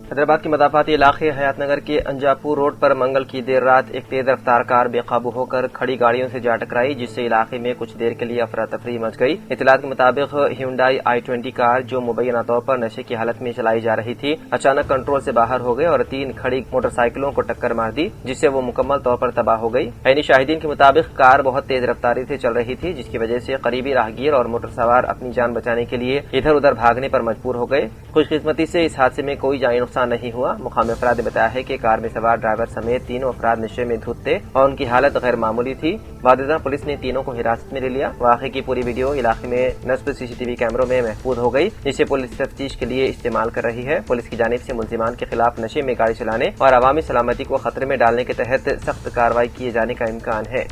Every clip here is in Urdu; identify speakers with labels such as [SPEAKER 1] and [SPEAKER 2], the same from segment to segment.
[SPEAKER 1] حیدرآباد کے مضافاتی علاقے حیات نگر کے انجاپور روڈ پر منگل کی دیر رات ایک تیز رفتار کار بے قابو ہو کر کھڑی گاڑیوں سے جا ٹکرائی، جس سے علاقے میں کچھ دیر کے لیے افراتفری مچ گئی۔ اطلاعات کے مطابق ہیونڈائی i20 کار جو مبینہ طور پر نشے کی حالت میں چلائی جا رہی تھی، اچانک کنٹرول سے باہر ہو گئی اور 3 کھڑی موٹر سائیکلوں کو ٹکر مار دی، جس سے وہ مکمل طور پر تباہ ہو گئی۔ عینی شاہدین کے مطابق کار بہت تیز رفتاری سے چل رہی تھی، جس کی وجہ سے قریبی راہگیر اور موٹر سوار اپنی جان بچانے کے لیے ادھر ادھر بھاگنے پر مجبور ہو گئے۔ خوش قسمتی سے اس حادثے میں کوئی جانی نقصان نہیں ہوا۔ مقامی افراد نے بتایا ہے کہ کار میں سوار ڈرائیور سمیت 3 افراد نشے میں دھت تھے اور ان کی حالت غیر معمولی تھی۔ بعدازاں پولیس نے تینوں کو حراست میں لے لیا۔ واقعے کی پوری ویڈیو علاقے میں نصب CCTV کیمروں میں محفوظ ہو گئی، جسے پولیس تفتیش کے لیے استعمال کر رہی ہے۔ پولیس کی جانب سے ملزمان کے خلاف نشے میں گاڑی چلانے اور عوامی سلامتی کو خطرے میں ڈالنے کے تحت سخت کارروائی کیے جانے کا امکان ہے۔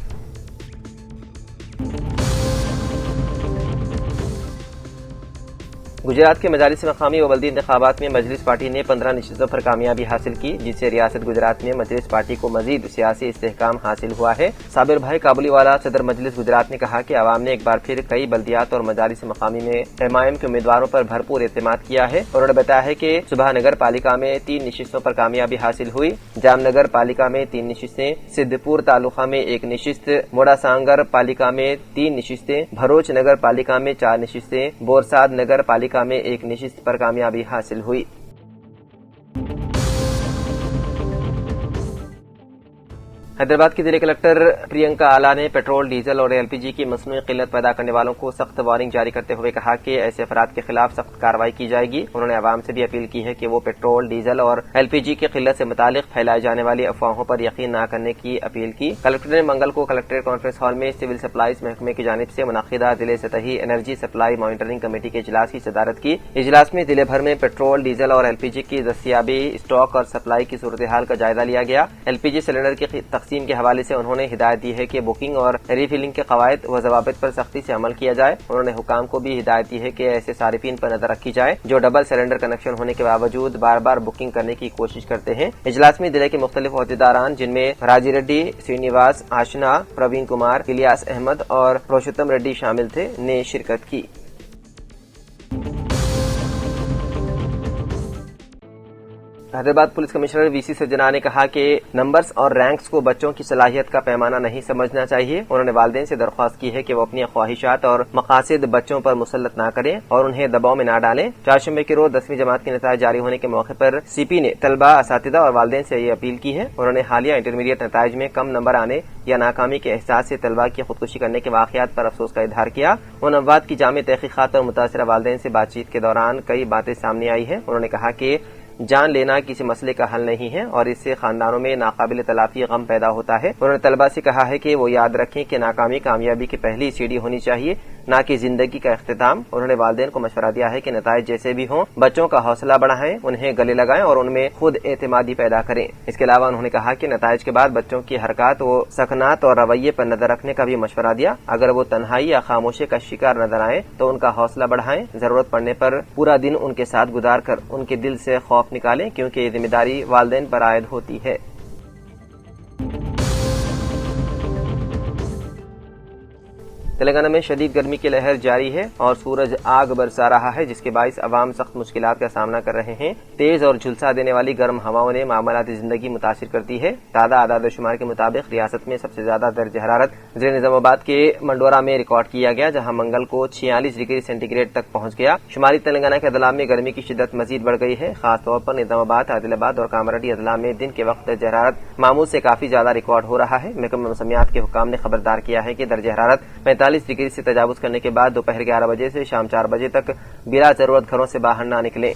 [SPEAKER 1] گجرات کے مجالس مقامی و بلدی انتخابات میں مجلس پارٹی نے 15 نشستوں پر کامیابی حاصل کی، جس سے ریاست گجرات میں مجلس پارٹی کو مزید سیاسی استحکام حاصل ہوا ہے۔ صابر بھائی کابلی والا صدر مجلس گجرات نے کہا کہ عوام نے ایک بار پھر کئی بلدیات اور مجالس مقامی میں ایم کے امیدواروں پر بھرپور اعتماد کیا ہے۔ انہوں نے بتایا ہے کہ صبح نگر پالیکا میں 3 نشستوں پر کامیابی حاصل ہوئی، جام نگر پالیکا میں 3 نشستیں، سدھ پور تعلقہ میں 1 نشست، موڑا سانگر پالیکا میں 3 نشستیں، بھروچ نگر پالیکا میں 4 نشستیں، بورساد نگر پالیکا میں 1 نشست پر کامیابی حاصل ہوئی۔ حیدرآباد کی ضلع کلکٹر پرینکا آلا نے پیٹرول، ڈیزل اور LPG کی مصنوعی قلت پیدا کرنے والوں کو سخت وارننگ جاری کرتے ہوئے کہا کہ ایسے افراد کے خلاف سخت کارروائی کی جائے گی۔ انہوں نے عوام سے بھی اپیل کی ہے کہ وہ پیٹرول، ڈیزل اور LPG کی قلت سے متعلق پھیلائی جانے والی افواہوں پر یقین نہ کرنے کی اپیل کی۔ کلکٹر نے منگل کو کلکٹریٹ کانفرنس ہال میں سول سپلائز محکمے کی جانب سے منعقدہ ضلع سطحی انرجی سپلائی مانیٹرنگ کمیٹی کے اجلاس کی صدارت کی۔ اجلاس میں ضلع بھر میں پیٹرول، ڈیزل اور LPG کی دستیابی، اسٹاک اور سپلائی کی صورتحال کا جائزہ لیا گیا۔ LPG سلنڈر کی تقسیم کے حوالے سے انہوں نے ہدایت دی ہے کہ بکنگ اور ریفلنگ کے قواعد و ضوابط پر سختی سے عمل کیا جائے۔ انہوں نے حکام کو بھی ہدایت دی ہے کہ ایسے صارفین پر نظر رکھی جائے جو ڈبل سلنڈر کنیکشن ہونے کے باوجود بار بار بکنگ کرنے کی کوشش کرتے ہیں۔ اجلاس میں ضلع کے مختلف عہدیداران، جن میں راجی ریڈی، سرینیواس آشنا، پروین کمار، الیاس احمد اور پروشتم ریڈی شامل تھے، نے شرکت کی۔ حیدرآباد پولیس کمشنر VC سجنا نے کہا کہ نمبرز اور رینکس کو بچوں کی صلاحیت کا پیمانہ نہیں سمجھنا چاہیے۔ انہوں نے والدین سے درخواست کی ہے کہ وہ اپنی خواہشات اور مقاصد بچوں پر مسلط نہ کریں اور انہیں دباؤ میں نہ ڈالیں۔ چہارشنبے کے روز 10ویں جماعت کے نتائج جاری ہونے کے موقع پر CP نے طلبہ، اساتذہ اور والدین سے یہ اپیل کی ہے۔ انہوں نے حالیہ انٹرمیڈیٹ نتائج میں کم نمبر آنے یا ناکامی کے احساس سے طلبہ کی خودکشی کرنے کے واقعات پر افسوس کا اظہار کیا۔ ان اموات کی جامع تحقیقات اور متاثرہ والدین سے بات چیت کے دوران کئی باتیں سامنے آئی ہیں۔ انہوں نے کہا کہ جان لینا کسی مسئلے کا حل نہیں ہے اور اس سے خاندانوں میں ناقابل تلافی غم پیدا ہوتا ہے۔ انہوں نے طلبہ سے کہا ہے کہ وہ یاد رکھیں کہ ناکامی کامیابی کی پہلی سیڑھی ہونی چاہیے، نہ کہ زندگی کا اختتام۔ انہوں نے والدین کو مشورہ دیا ہے کہ نتائج جیسے بھی ہوں بچوں کا حوصلہ بڑھائیں، انہیں گلے لگائیں اور ان میں خود اعتمادی پیدا کریں۔ اس کے علاوہ انہوں نے کہا کہ نتائج کے بعد بچوں کی حرکات و سکنات اور رویے پر نظر رکھنے کا بھی مشورہ دیا۔ اگر وہ تنہائی یا خاموشی کا شکار نظر آئیں تو ان کا حوصلہ بڑھائیں، ضرورت پڑنے پر پورا دن ان کے ساتھ گزار کر ان کے دل سے خوف نکالیں، کیونکہ یہ ذمہ داری والدین پر عائد ہوتی ہے۔ تلنگانہ میں شدید گرمی کی لہر جاری ہے اور سورج آگ برسا رہا ہے، جس کے باعث عوام سخت مشکلات کا سامنا کر رہے ہیں۔ تیز اور جھلسا دینے والی گرم ہواؤں نے معاملاتی زندگی متاثر کرتی ہے۔ تازہ اعداد و شمار کے مطابق ریاست میں سب سے زیادہ درجہ حرارت ضلع نظام آباد کے منڈورا میں ریکارڈ کیا گیا، جہاں منگل کو 46 ڈگری سینٹی گریڈ تک پہنچ گیا۔ شمالی تلنگانہ کے اضلاع میں گرمی کی شدت مزید بڑھ گئی ہے۔ خاص طور پر نظام آباد، عادل آباد اور کاماریڈی اضلاع میں دن کے وقت درجہ حرارت معمول سے کافی زیادہ ریکارڈ ہو رہا ہے۔ محکمہ موسمیات کے حکام نے خبردار کیا ہے کہ درجہ حرارت 45 ڈگری سے تجاوز کرنے کے بعد دوپہر 11 بجے سے شام 4 بجے تک بلا ضرورت گھروں سے باہر نہ نکلیں۔